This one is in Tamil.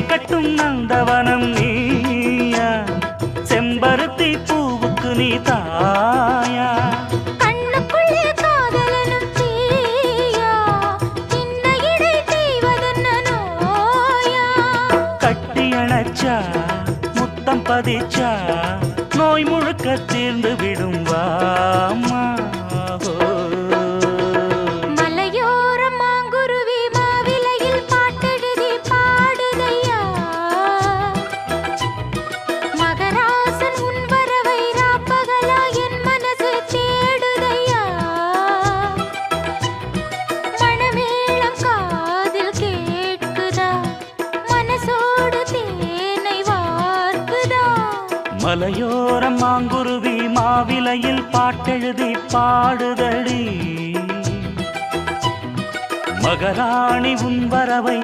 மாலை கட்டும் நந்தவனம் நீயா, செம்பருத்தி பூவுக்கு நீ தாயா. கண்ணுக்குள்ளே காதலனும் தீயா, சின்ன இடை செய்வதென்ன நோயா. கட்டி அணைச்சா முத்தம் பதிச்சா நோய் முழுக்க தீர்ந்து விடும் வாமா. மலையோரம் மாங்குருவி மாவிலையில் பாட்டெழுதி பாடுதையா, மகராசன் உன் வரவை ராப்பகலா என் மனசு தேடுதையா. மணமேளம் காதில் கேட்குதா, மனசோடு தேனை வார்க்குதா. மலையோரம் மாங்குருவி மாவிலையில் பாட்டெழுதி பாடுதடி, மகராணி உன் வரவை